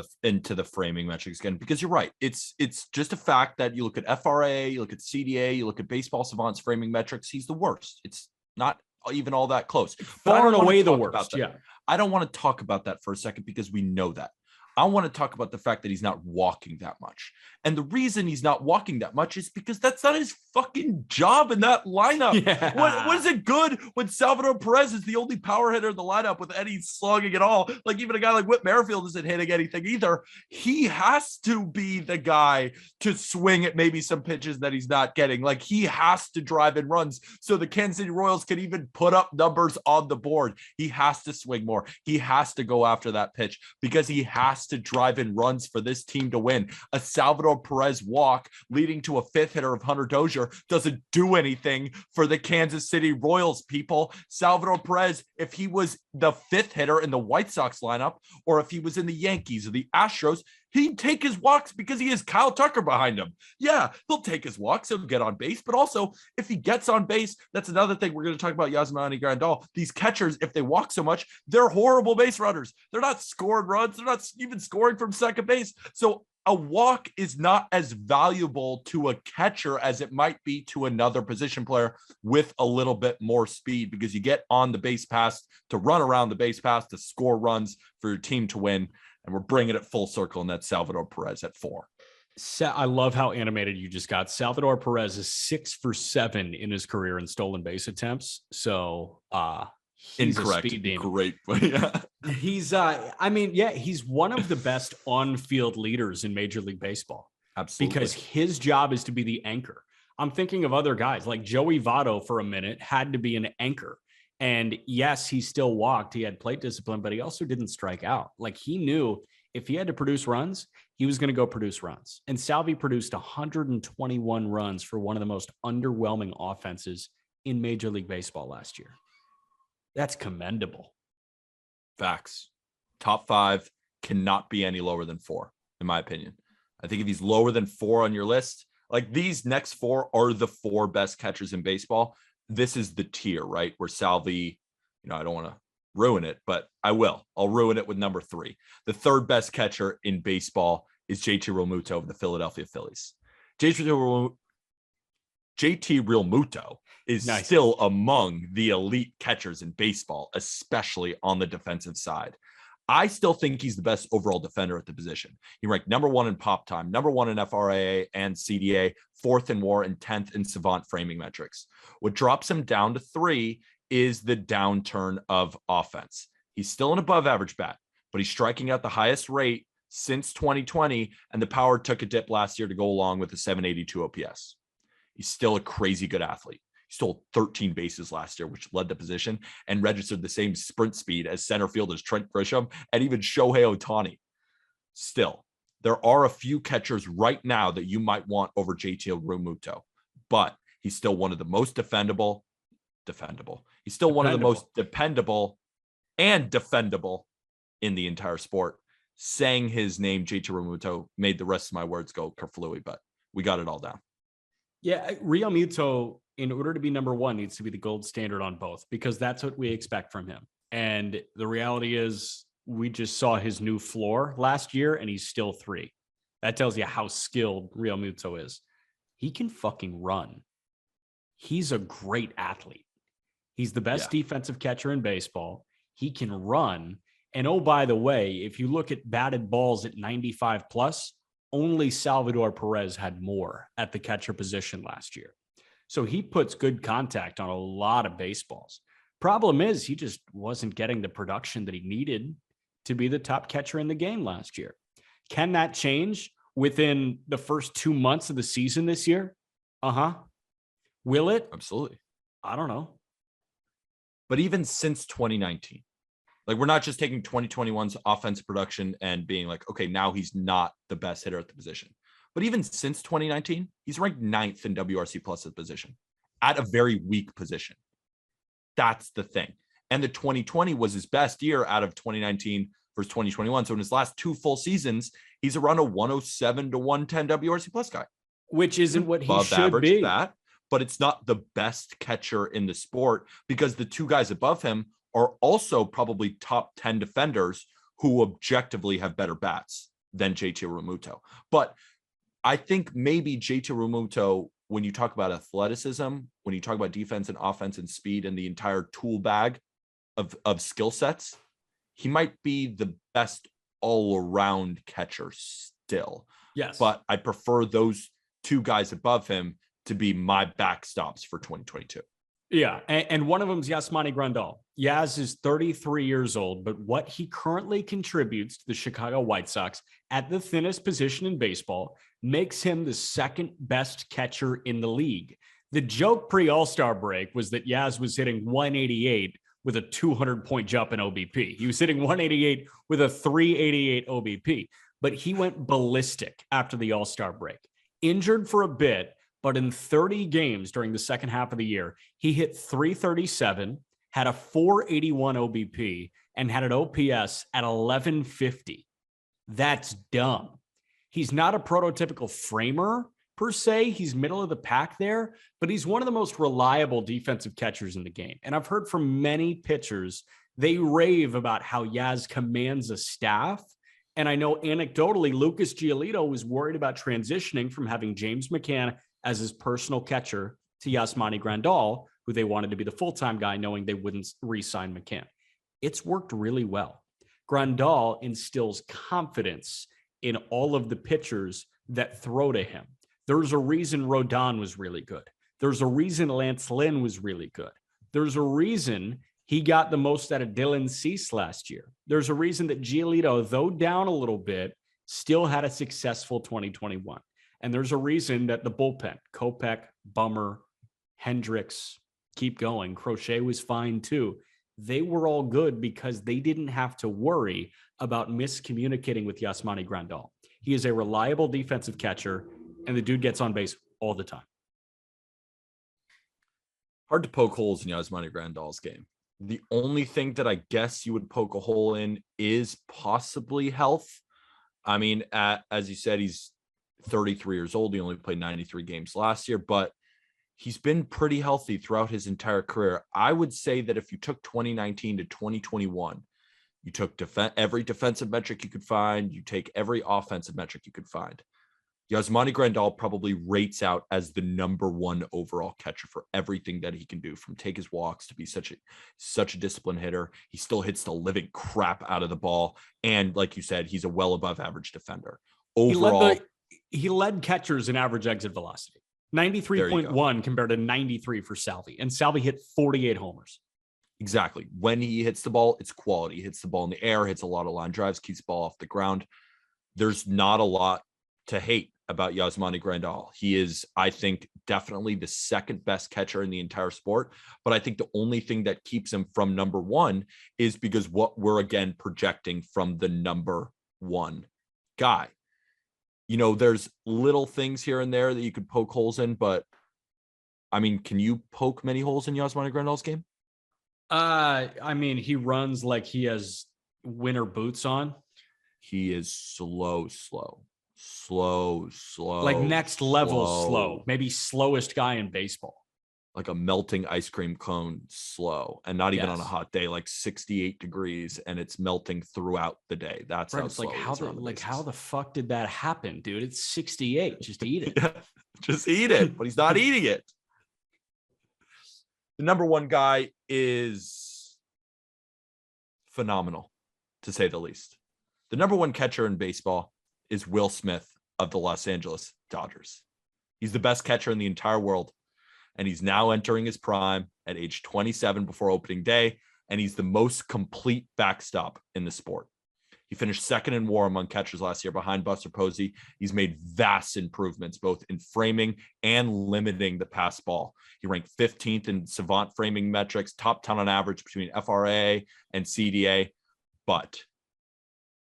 the framing metrics again, because you're right. It's just a fact that you look at FRA, you look at CDA, you look at Baseball Savant's framing metrics. He's the worst. It's not even all that close. Far and away the worst. Yeah. I don't want to talk about that for a second because we know that. I want to talk about the fact that he's not walking that much. And the reason he's not walking that much is because that's not his fucking job in that lineup. Yeah. What is it good when Salvador Perez is the only power hitter in the lineup with any slugging at all? Like, even a guy like Whit Merrifield isn't hitting anything either. He has to be the guy to swing at maybe some pitches that he's not getting. Like, he has to drive in runs so the Kansas City Royals can even put up numbers on the board. He has to swing more. He has to go after that pitch because he has to drive in runs for this team to win. A Salvador Perez walk leading to a fifth hitter of Hunter Dozier doesn't do anything for the Kansas City Royals, people. Salvador Perez, if he was the fifth hitter in the White Sox lineup, or if he was in the Yankees or the Astros, he'd take his walks because he has Kyle Tucker behind him. Yeah, he'll take his walks. He'll get on base. But also, if he gets on base, that's another thing we're going to talk about Yasmani Grandal. These catchers, if they walk so much, they're horrible base runners. They're not scoring runs. They're not even scoring from second base. So a walk is not as valuable to a catcher as it might be to another position player with a little bit more speed, because you get on the base pass to run around the base pass to score runs for your team to win. And we're bringing it full circle, and that's Salvador Perez at 4. I love how animated you just got. Salvador Perez is 6 for 7 in his career in stolen base attempts. So he's incorrect. A speed demon. Great. Yeah. He's he's one of the best on-field leaders in Major League Baseball. Absolutely. Because his job is to be the anchor. I'm thinking of other guys like Joey Votto for a minute had to be an anchor. And yes, he still walked. He had plate discipline, but he also didn't strike out. Like, he knew if he had to produce runs, he was going to go produce runs. And Salvi produced 121 runs for one of the most underwhelming offenses in Major League Baseball last year. That's commendable. Facts. Top 5 cannot be any lower than 4, in my opinion. I think if he's lower than 4 on your list, like, these next 4 are the 4 best catchers in baseball. This is the tier, right? Where Salvi, I don't want to ruin it, but I will. I'll ruin it with number 3. The third best catcher in baseball is JT Realmuto of the Philadelphia Phillies. JT Realmuto is still among the elite catchers in baseball, especially on the defensive side. I still think he's the best overall defender at the position. He ranked number 1 in pop time, number 1 in FRAA and CDA, 4th in WAR, and 10th in savant framing metrics. What drops him down to 3 is the downturn of offense. He's still an above average bat, but he's striking out the highest rate since 2020, and the power took a dip last year to go along with the 782 OPS. He's still a crazy good athlete. He stole 13 bases last year, which led the position, and registered the same sprint speed as center fielders Trent Grisham and even Shohei Ohtani. Still, there are a few catchers right now that you might want over JT Realmuto, but he's still one of the most defendable. He's still one of the most dependable and defendable in the entire sport. Saying his name, JT Realmuto, made the rest of my words go kerflooey, but we got it all down. Yeah, Rio Muto, in order to be number 1, needs to be the gold standard on both, because that's what we expect from him. And the reality is we just saw his new floor last year, and he's still 3. That tells you how skilled Rio Muto is. He can fucking run. He's a great athlete. He's the best defensive catcher in baseball. He can run. And oh, by the way, if you look at batted balls at 95 plus, only Salvador Perez had more at the catcher position last year. So he puts good contact on a lot of baseballs. Problem is, he just wasn't getting the production that he needed to be the top catcher in the game last year. Can that change within the first 2 months of the season this year? Will it? Absolutely. I don't know. But even since 2019, like, we're not just taking 2021's offensive production and being like, okay, now he's not the best hitter at the position. But even since 2019, he's ranked 9th in WRC plus at the position, at a very weak position. That's the thing. And the 2020 was his best year out of 2019 versus 2021. So in his last 2 full seasons, he's around a 107 to 110 WRC plus guy. Which isn't what he should be. Bat, but it's not the best catcher in the sport, because the 2 guys above him are also probably top 10 defenders who objectively have better bats than JT Realmuto. But I think maybe JT Realmuto, when you talk about athleticism, when you talk about defense and offense and speed and the entire tool bag of skill sets, he might be the best all-around catcher still. Yes. But I prefer those 2 guys above him to be my backstops for 2022. Yeah, and one of them is Yasmani Grandal. Yaz is 33 years old, but what he currently contributes to the Chicago White Sox at the thinnest position in baseball makes him the 2nd best catcher in the league. The joke pre-All-Star break was that Yaz was hitting 188 with a 200-point jump in OBP. He was hitting 188 with a 388 OBP, but he went ballistic after the All-Star break. Injured for a bit, but in 30 games during the second half of the year, he hit 337, had a 481 OBP, and had an OPS at 1150. That's dumb. He's not a prototypical framer per se. He's middle of the pack there, but he's one of the most reliable defensive catchers in the game. And I've heard from many pitchers, they rave about how Yaz commands a staff. And I know anecdotally, Lucas Giolito was worried about transitioning from having James McCann as his personal catcher to Yasmani Grandal, who they wanted to be the full-time guy, knowing they wouldn't re-sign McCann. It's worked really well. Grandal instills confidence in all of the pitchers that throw to him. There's a reason Rodon was really good. There's a reason Lance Lynn was really good. There's a reason he got the most out of Dylan Cease last year. There's a reason that Giolito, though down a little bit, still had a successful 2021. And there's a reason that the bullpen, Kopech, Bummer, Hendricks, keep going. Crochet was fine too. They were all good because they didn't have to worry about miscommunicating with Yasmani Grandal. He is a reliable defensive catcher, and the dude gets on base all the time. Hard to poke holes in Yasmani Grandal's game. The only thing that I guess you would poke a hole in is possibly health. I mean, as you said, he's 33 years old. He only played 93 games last year, but He's been pretty healthy throughout his entire career. I would say that if you took 2019 to 2021, you took every defensive metric you could find, you take every offensive metric you could find, Yasmani Grandal probably rates out as the number one overall catcher for everything that he can do, from take his walks to be such a disciplined hitter. He still hits the living crap out of the ball. And like you said, he's a well above average defender. Overall, he led catchers in average exit velocity. 93.1 compared to 93 for Salvi. And Salvi hit 48 homers. Exactly. When he hits the ball, it's quality. He hits the ball in the air, hits a lot of line drives, keeps the ball off the ground. There's not a lot to hate about Yasmani Grandal. He is, I think, definitely the second best catcher in the entire sport. But I think the only thing that keeps him from number one is because what we're again projecting from the number one guy. There's little things here and there that you could poke holes in, but I mean, can you poke many holes in Yasmani Grandal's game? I mean, he runs like he has winter boots on. He is slow. Like next level slow. Maybe slowest guy in baseball. Like a melting ice cream cone slow, and not even on a hot day, like 68 degrees, and it's melting throughout the day. That's right, how slow how the fuck did that happen, dude? It's 68. Just eat it. Yeah, just eat it, but he's not eating it. The number one guy is phenomenal, to say the least. The number one catcher in baseball is Will Smith of the Los Angeles Dodgers. He's the best catcher in the entire world, and he's now entering his prime at age 27 before opening day, and he's the most complete backstop in the sport. He finished second in WAR among catchers last year behind Buster Posey. He's made vast improvements both in framing and limiting the pass ball. He ranked 15th in savant framing metrics, top 10 on average between FRA and CDA. But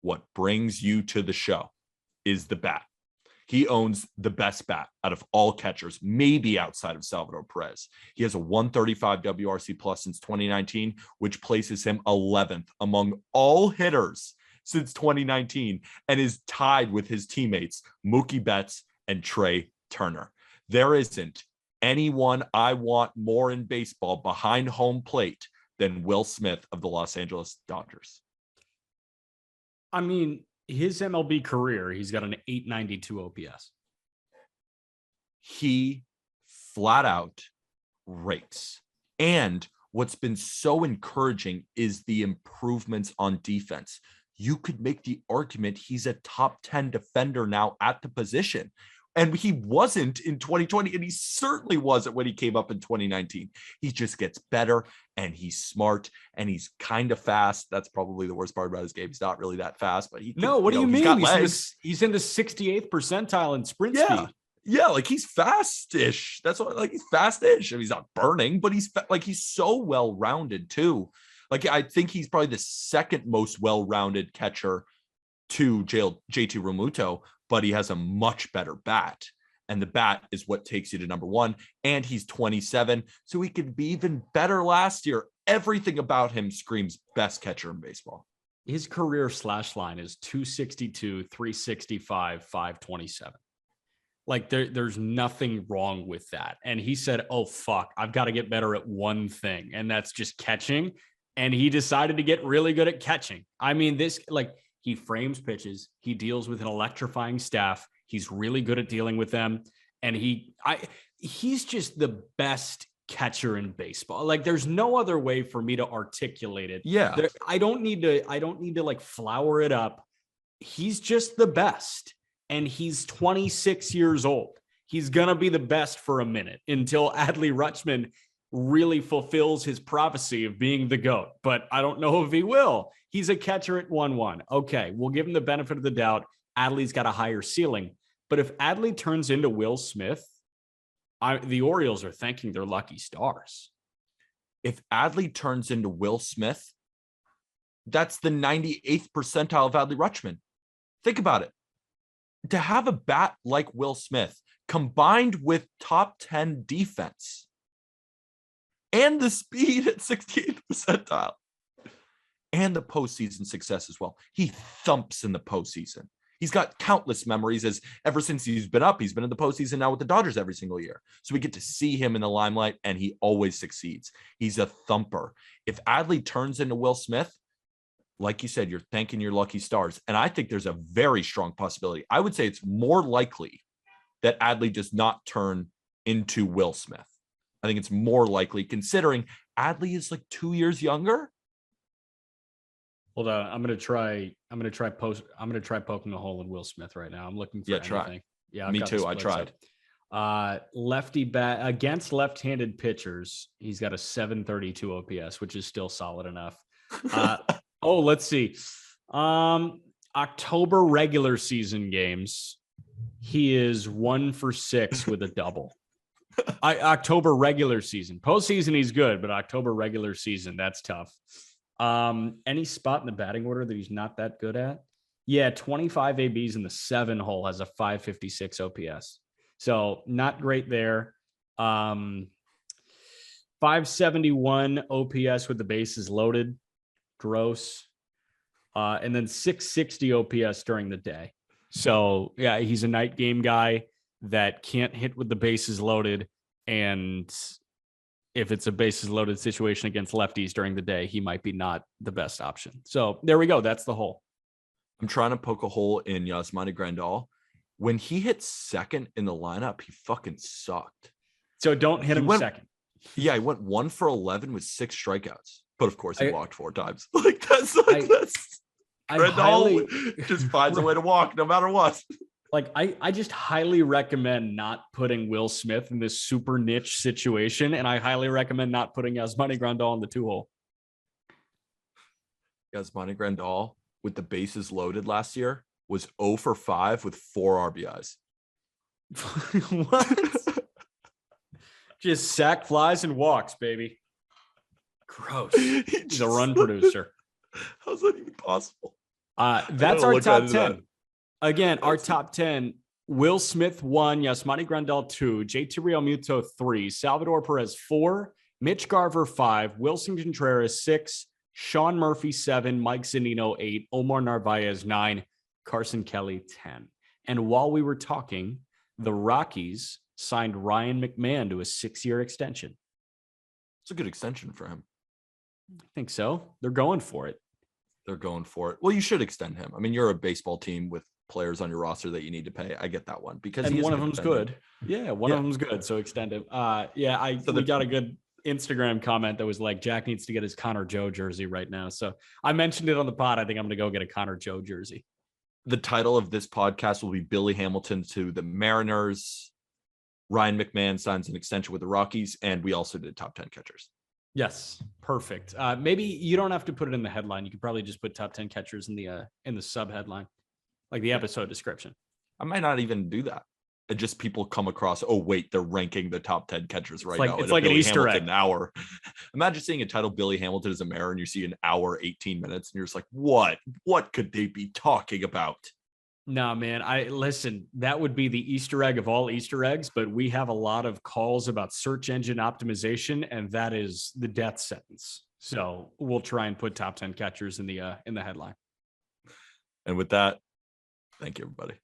what brings you to the show is the bat. He owns the best bat out of all catchers, maybe outside of Salvador Perez. He has a 135 WRC plus since 2019, which places him 11th among all hitters since 2019 and is tied with his teammates Mookie Betts and Trey Turner. There isn't anyone I want more in baseball behind home plate than Will Smith of the Los Angeles Dodgers. I mean, his MLB career, he's got an 892 OPS. He flat out rakes. And what's been so encouraging is the improvements on defense. You could make the argument he's a top 10 defender now at the position. And he wasn't in 2020, and he certainly wasn't when he came up in 2019. He just gets better, and he's smart, and he's kind of fast. That's probably the worst part about his game. He's not really that fast, but he can, no. What do you mean? He's in the 68th percentile in sprint speed. Yeah, like he's fast-ish. That's what, like, he's fast-ish. I mean, he's not burning, but he's so well-rounded too. Like, I think he's probably the second most well-rounded catcher to JT Rio Muto, but he has a much better bat. And the bat is what takes you to number one. And he's 27, so he could be even better last year. Everything about him screams best catcher in baseball. His career slash line is 262, 365, 527. Like there's nothing wrong with that. And he said, oh, fuck, I've got to get better at one thing. And that's just catching. And he decided to get really good at catching. I mean, he frames pitches. He deals with an electrifying staff. He's really good at dealing with them. And he's just the best catcher in baseball. Like, there's no other way for me to articulate it. Yeah. I don't need to like flower it up. He's just the best. And he's 26 years old. He's going to be the best for a minute until Adley Rutschman really fulfills his prophecy of being the GOAT. But I don't know if he will. He's a catcher at 1-1. Okay, we'll give him the benefit of the doubt. Adley's got a higher ceiling. But if Adley turns into Will Smith, the Orioles are thanking their lucky stars. If Adley turns into Will Smith, that's the 98th percentile of Adley Rutschman. Think about it. To have a bat like Will Smith combined with top 10 defense and the speed at 68th percentile and the postseason success as well. He thumps in the postseason. He's got countless memories as ever since he's been up. He's been in the postseason now with the Dodgers every single year. So we get to see him in the limelight, and he always succeeds. He's a thumper. If Adley turns into Will Smith, like you said, you're thanking your lucky stars. And I think there's a very strong possibility. I would say it's more likely that Adley does not turn into Will Smith. I think it's more likely considering Adley is like 2 years younger. Hold on. I'm gonna try poking a hole in Will Smith right now. I'm looking for anything. Try. Yeah, I've Me got the too. I splits tried. up. Lefty bat against left-handed pitchers. He's got a 732 OPS, which is still solid enough. Let's see. October regular season games. He is 1 for 6 with a double. October regular season. Postseason, he's good, but October regular season, that's tough. Any spot in the batting order that he's not that good at? Yeah, 25 ABs in the 7 hole has a 556 OPS. So not great there. 571 OPS with the bases loaded. Gross. And then 660 OPS during the day. So yeah, he's a night game guy that can't hit with the bases loaded. And if it's a bases loaded situation against lefties during the day, he might be not the best option. So there we go. That's the hole. I'm trying to poke a hole in Yasmani Grandal. When he hit second in the lineup, he fucking sucked. So don't hit him second. Yeah, he went 1 for 11 with 6 strikeouts. But of course, he walked 4 times. That's Grandal just finds a way to walk no matter what. I just highly recommend not putting Will Smith in this super niche situation, and I highly recommend not putting Yasmani Grandal in the 2-hole. Yasmani Grandal with the bases loaded last year was 0 for 5 with 4 RBIs. What? Just sack flies and walks, baby. Gross. He's a run producer. How's that even possible? That's our top 10. Again, our top 10, Will Smith 1, Yasmani Grandal 2, JT Rio Muto 3, Salvador Perez 4, Mitch Garver 5, Wilson Contreras 6, Sean Murphy 7, Mike Zanino 8, Omar Narvaez 9, Carson Kelly 10. And while we were talking, the Rockies signed Ryan McMahon to a 6-year extension. It's a good extension for him. I think so. They're going for it. They're going for it. Well, you should extend him. I mean, you're a baseball team with players on your roster that you need to pay. I get that one because one of them's good. Yeah, one of them's good. So extend him. We got a good Instagram comment that was like, Jack needs to get his Connor Joe jersey right now. So I mentioned it on the pod. I think I'm going to go get a Connor Joe jersey. The title of this podcast will be Billy Hamilton to the Mariners. Ryan McMahon signs an extension with the Rockies, and we also did top 10 catchers. Yes, perfect. Maybe you don't have to put it in the headline. You could probably just put top 10 catchers in the sub headline, like the episode description. I might not even do that. Just people come across, oh wait, they're ranking the top 10 catchers right now. It's like an Easter egg. An hour. Imagine seeing a title Billy Hamilton as a mayor and you see an hour, 18 minutes, and you're just like, what? What could they be talking about? No, man. That would be the Easter egg of all Easter eggs, but we have a lot of calls about search engine optimization, and that is the death sentence. So we'll try and put top 10 catchers in the headline. And with that, thank you, everybody.